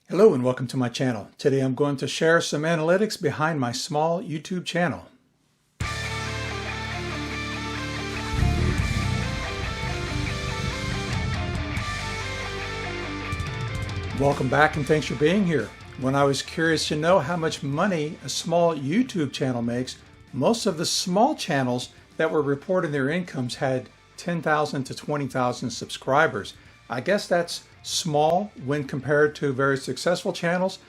Hello and welcome to my channel. Today I'm going to share some analytics behind my small YouTube channel. Welcome back and thanks for being here. When I was curious to know how much money a small YouTube channel makes, most of the small channels that were reporting their incomes had 10,000 to 20,000 subscribers. I guess that's small when compared to very successful channels,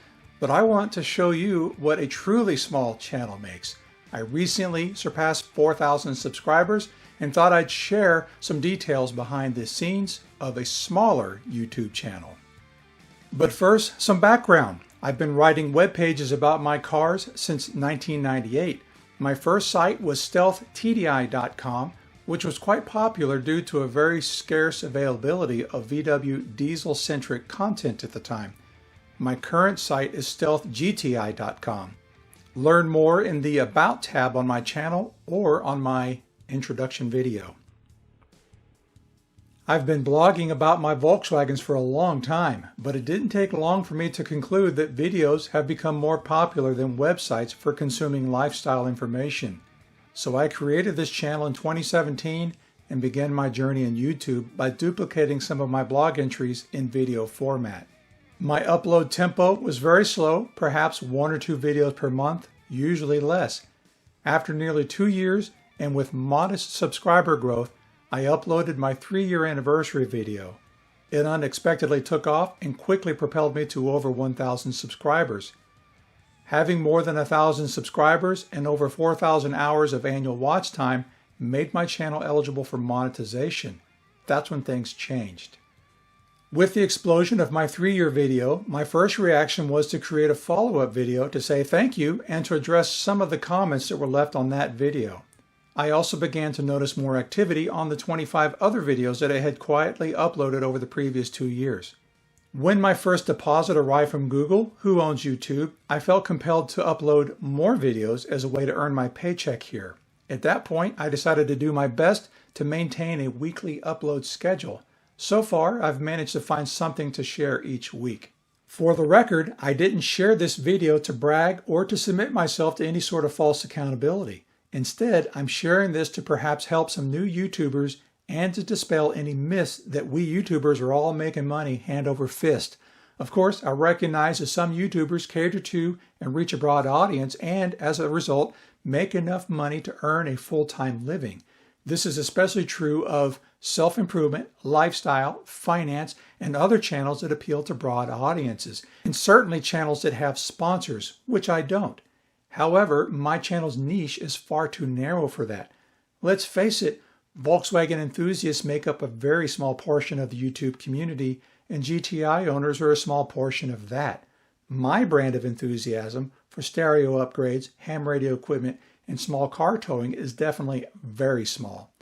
but I want to show you what a truly small channel makes. I recently surpassed 4,000 subscribers and thought I'd share some details behind the scenes of a smaller YouTube channel. But first, some background. I've been writing web pages about my cars since 1998. My first site was StealthGTI.com, which was quite popular due to a very scarce availability of VW diesel-centric content at the time. My current site is StealthGTI.com. Learn more in the About tab on my channel or on my introduction video. I've been blogging about my Volkswagens for a long time, but it didn't take long for me to conclude that videos have become more popular than websites for consuming lifestyle information. So I created this channel in 2017 and began my journey in YouTube by duplicating some of my blog entries in video format. My upload tempo was very slow, perhaps 1 or 2 videos per month, usually less. After nearly 2 years and with modest subscriber growth, I uploaded my 3-year anniversary video. It unexpectedly took off and quickly propelled me to over 1,000 subscribers. Having more than 1,000 subscribers and over 4,000 hours of annual watch time made my channel eligible for monetization. That's when things changed. With the explosion of my 3-year video, my first reaction was to create a follow-up video to say thank you and to address some of the comments that were left on that video. I also began to notice more activity on the 25 other videos that I had quietly uploaded over the previous 2 years. When my first deposit arrived from Google, who owns YouTube, I felt compelled to upload more videos as a way to earn my paycheck here. At that point, I decided to do my best to maintain a weekly upload schedule. So far, I've managed to find something to share each week. For the record, I didn't share this video to brag or to submit myself to any sort of false accountability. Instead, I'm sharing this to perhaps help some new YouTubers and to dispel any myths that we YouTubers are all making money hand over fist. Of course, I recognize that some YouTubers cater to and reach a broad audience and, as a result, make enough money to earn a full-time living. This is especially true of self-improvement, lifestyle, finance, and other channels that appeal to broad audiences, and certainly channels that have sponsors, which I don't. However, my channel's niche is far too narrow for that. Let's face it, Volkswagen enthusiasts make up a very small portion of the YouTube community, and GTI owners are a small portion of that. My brand of enthusiasm for stereo upgrades, ham radio equipment, and small car towing is definitely very small.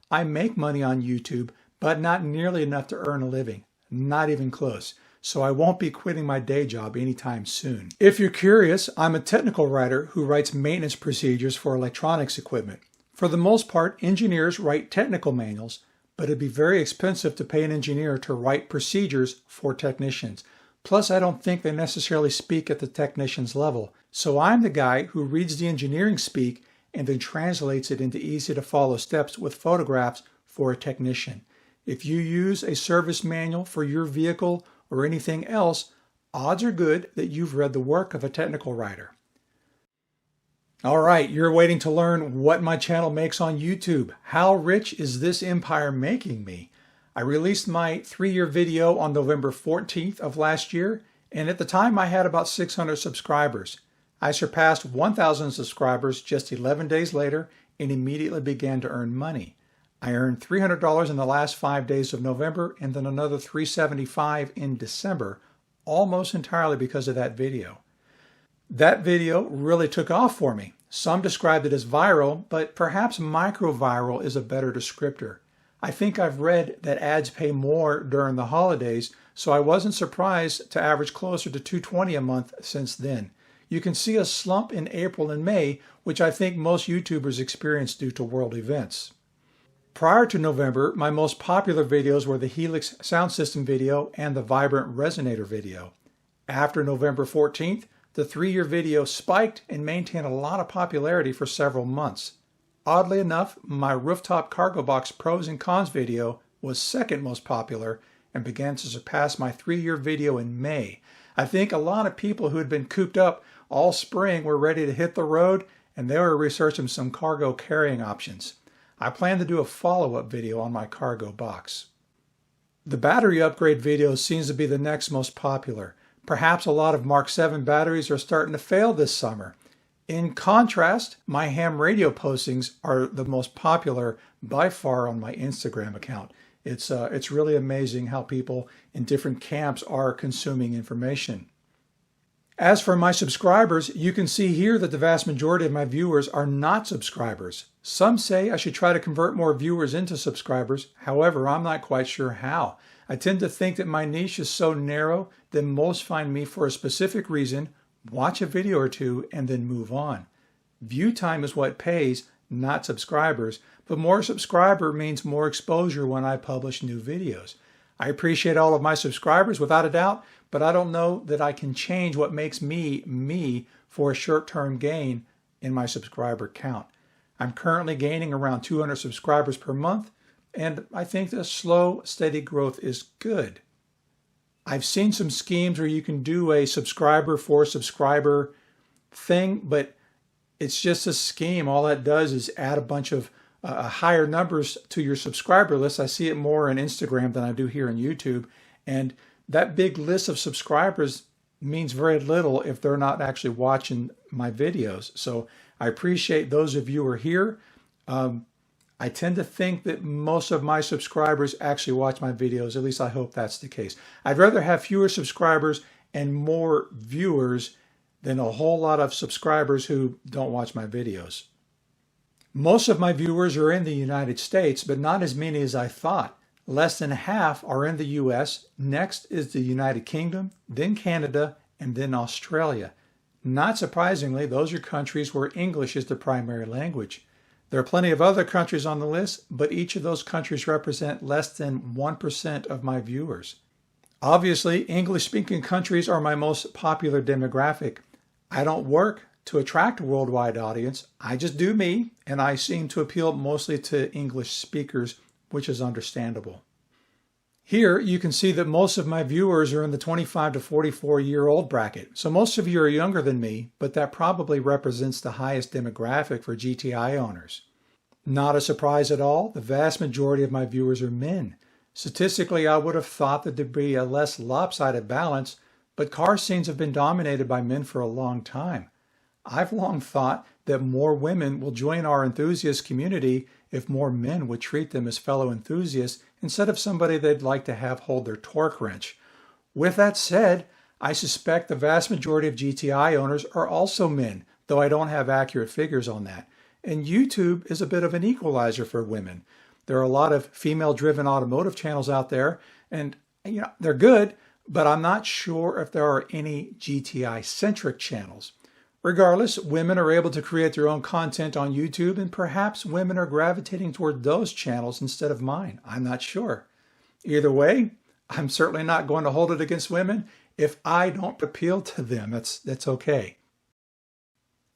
I make money on YouTube, but not nearly enough to earn a living. Not even close. So I won't be quitting my day job anytime soon. If you're curious, I'm a technical writer who writes maintenance procedures for electronics equipment. For the most part, engineers write technical manuals, but it'd be very expensive to pay an engineer to write procedures for technicians. Plus, I don't think they necessarily speak at the technician's level. So I'm the guy who reads the engineering speak and then translates it into easy-to-follow steps with photographs for a technician. If you use a service manual for your vehicle or anything else, odds are good that you've read the work of a technical writer. All right, you're waiting to learn what my channel makes on YouTube. How rich is this empire making me? I released my 3-year video on November 14th of last year, and at the time I had about 600 subscribers. I surpassed 1,000 subscribers just 11 days later and immediately began to earn money. I earned $300 in the last 5 days of November and then another $375 in December, almost entirely because of that video. That video really took off for me. Some described it as viral, but perhaps micro-viral is a better descriptor. I think I've read that ads pay more during the holidays, so I wasn't surprised to average closer to $220 a month since then. You can see a slump in April and May, which I think most YouTubers experience due to world events. Prior to November, my most popular videos were the Helix sound system video and the Vibrant Resonator video. After November 14th, the 3-year video spiked and maintained a lot of popularity for several months. Oddly enough, my rooftop cargo box pros and cons video was second most popular and began to surpass my 3-year video in May. I think a lot of people who had been cooped up all spring were ready to hit the road, and they were researching some cargo carrying options. I plan to do a follow-up video on my cargo box. The battery upgrade video seems to be the next most popular. Perhaps a lot of Mark 7 batteries are starting to fail this summer. In contrast, my ham radio postings are the most popular by far on my Instagram account. It's really amazing how people in different camps are consuming information. As for my subscribers, you can see here that the vast majority of my viewers are not subscribers. Some say I should try to convert more viewers into subscribers. However, I'm not quite sure how. I tend to think that my niche is so narrow that most find me for a specific reason, watch a video or two, and then move on. View time is what pays, not subscribers, but more subscriber means more exposure when I publish new videos. I appreciate all of my subscribers without a doubt, but I don't know that I can change what makes me, me for a short-term gain in my subscriber count. I'm currently gaining around 200 subscribers per month, and I think the slow, steady growth is good. I've seen some schemes where you can do a subscriber for subscriber thing, but it's just a scheme. All that does is add a bunch of higher numbers to your subscriber list. I see it more on Instagram than I do here on YouTube. And that big list of subscribers means very little if they're not actually watching my videos. So I appreciate those of you who are here. I tend to think that most of my subscribers actually watch my videos. At least I hope that's the case. I'd rather have fewer subscribers and more viewers than a whole lot of subscribers who don't watch my videos. Most of my viewers are in the United States, but not as many as I thought. Less than half are in the US. Next is the United Kingdom, then Canada, and then Australia. Not surprisingly, those are countries where English is the primary language. There are plenty of other countries on the list, but each of those countries represent less than 1% of my viewers. Obviously, English-speaking countries are my most popular demographic. I don't work to attract a worldwide audience. I just do me, and I seem to appeal mostly to English speakers, which is understandable. Here you can see that most of my viewers are in the 25 to 44-year-old bracket. So most of you are younger than me, but that probably represents the highest demographic for GTI owners. Not a surprise at all, the vast majority of my viewers are men. Statistically, I would have thought that there'd be a less lopsided balance, but car scenes have been dominated by men for a long time. I've long thought that more women will join our enthusiast community if more men would treat them as fellow enthusiasts instead of somebody they'd like to have hold their torque wrench. With that said, I suspect the vast majority of GTI owners are also men, though I don't have accurate figures on that. And YouTube is a bit of an equalizer for women. There are a lot of female-driven automotive channels out there, and they're good, but I'm not sure if there are any GTI-centric channels. Regardless, women are able to create their own content on YouTube, and perhaps women are gravitating toward those channels instead of mine. I'm not sure. Either way, I'm certainly not going to hold it against women. If I don't appeal to them, that's okay.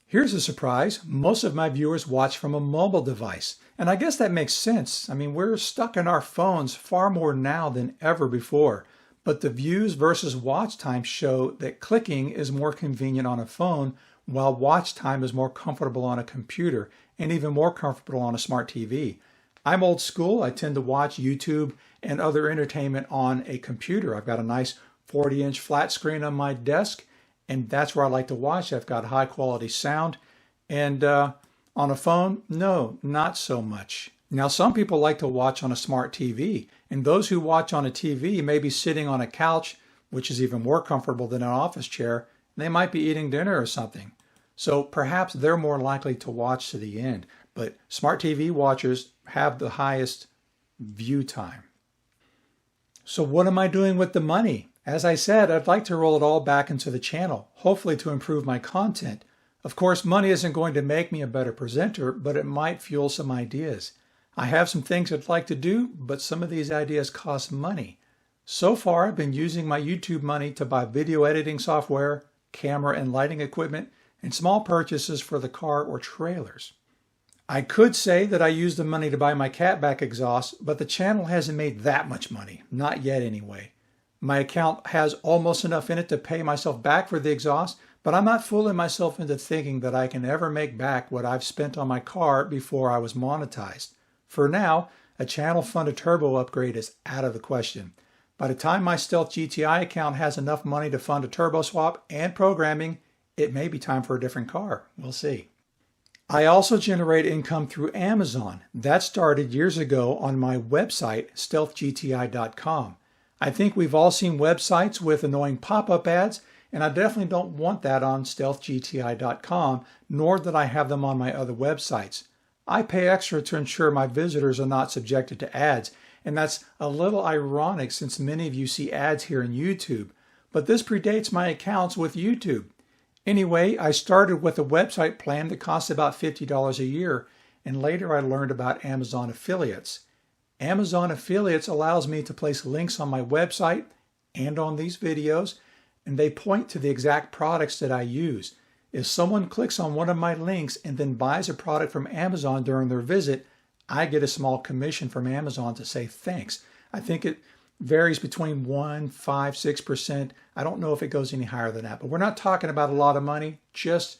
Here's a surprise. Most of my viewers watch from a mobile device, and I guess that makes sense. I mean, we're stuck in our phones far more now than ever before. But the views versus watch time show that clicking is more convenient on a phone, while watch time is more comfortable on a computer and even more comfortable on a smart TV. I'm old school. I tend to watch YouTube and other entertainment on a computer. I've got a nice 40-inch flat screen on my desk, and that's where I like to watch. I've got high quality sound. And on a phone, no, not so much. Now, some people like to watch on a smart TV, and those who watch on a TV may be sitting on a couch, which is even more comfortable than an office chair. They might be eating dinner or something. So perhaps they're more likely to watch to the end. But smart TV watchers have the highest view time. So what am I doing with the money? As I said, I'd like to roll it all back into the channel, hopefully to improve my content. Of course, money isn't going to make me a better presenter, but it might fuel some ideas. I have some things I'd like to do, but some of these ideas cost money. So far, I've been using my YouTube money to buy video editing software, camera and lighting equipment, and small purchases for the car or trailers. I could say that I used the money to buy my catback exhaust, but the channel hasn't made that much money. Not yet anyway. My account has almost enough in it to pay myself back for the exhaust, but I'm not fooling myself into thinking that I can ever make back what I've spent on my car before I was monetized. For now, a channel-funded turbo upgrade is out of the question. By the time my StealthGTI account has enough money to fund a turbo swap and programming, it may be time for a different car. We'll see. I also generate income through Amazon. That started years ago on my website, StealthGTI.com. I think we've all seen websites with annoying pop-up ads, and I definitely don't want that on StealthGTI.com, nor that I have them on my other websites. I pay extra to ensure my visitors are not subjected to ads, and that's a little ironic since many of you see ads here in YouTube. But this predates my accounts with YouTube. Anyway, I started with a website plan that costs about $50 a year, and later I learned about Amazon affiliates. Amazon affiliates allows me to place links on my website and on these videos, and they point to the exact products that I use. If someone clicks on one of my links and then buys a product from Amazon during their visit, I get a small commission from Amazon to say thanks. I think it varies between 1%, 5%, 6%. I don't know if it goes any higher than that, but we're not talking about a lot of money, just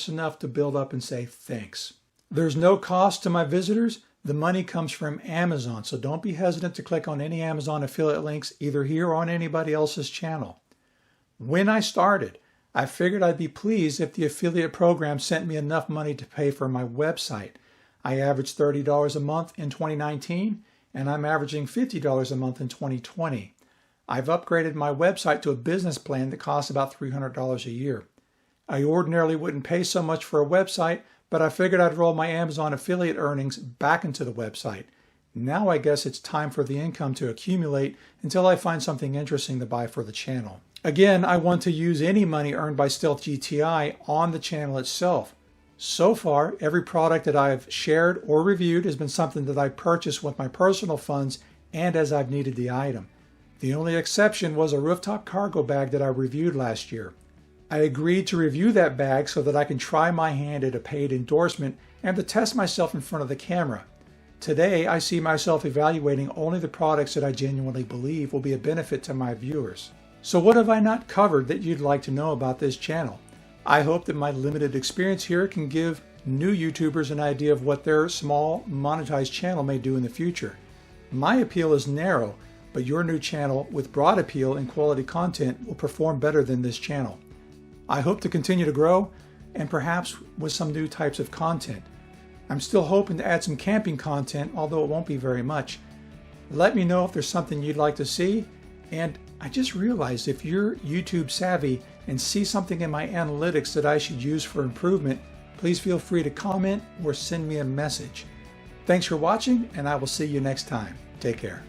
enough to build up and say thanks. There's no cost to my visitors. The money comes from Amazon, so don't be hesitant to click on any Amazon affiliate links either here or on anybody else's channel. When I started, I figured I'd be pleased if the affiliate program sent me enough money to pay for my website. I averaged $30 a month in 2019, and I'm averaging $50 a month in 2020. I've upgraded my website to a business plan that costs about $300 a year. I ordinarily wouldn't pay so much for a website, but I figured I'd roll my Amazon affiliate earnings back into the website. Now I guess it's time for the income to accumulate until I find something interesting to buy for the channel. Again, I want to use any money earned by StealthGTI on the channel itself. So far, every product that I've shared or reviewed has been something that I purchased with my personal funds and as I've needed the item. The only exception was a rooftop cargo bag that I reviewed last year. I agreed to review that bag so that I can try my hand at a paid endorsement and to test myself in front of the camera. Today, I see myself evaluating only the products that I genuinely believe will be a benefit to my viewers. So what have I not covered that you'd like to know about this channel? I hope that my limited experience here can give new YouTubers an idea of what their small monetized channel may do in the future. My appeal is narrow, but your new channel with broad appeal and quality content will perform better than this channel. I hope to continue to grow, and perhaps with some new types of content. I'm still hoping to add some camping content, although it won't be very much. Let me know if there's something you'd like to see, and I just realized if you're YouTube savvy and see something in my analytics that I should use for improvement, please feel free to comment or send me a message. Thanks for watching, and I will see you next time. Take care.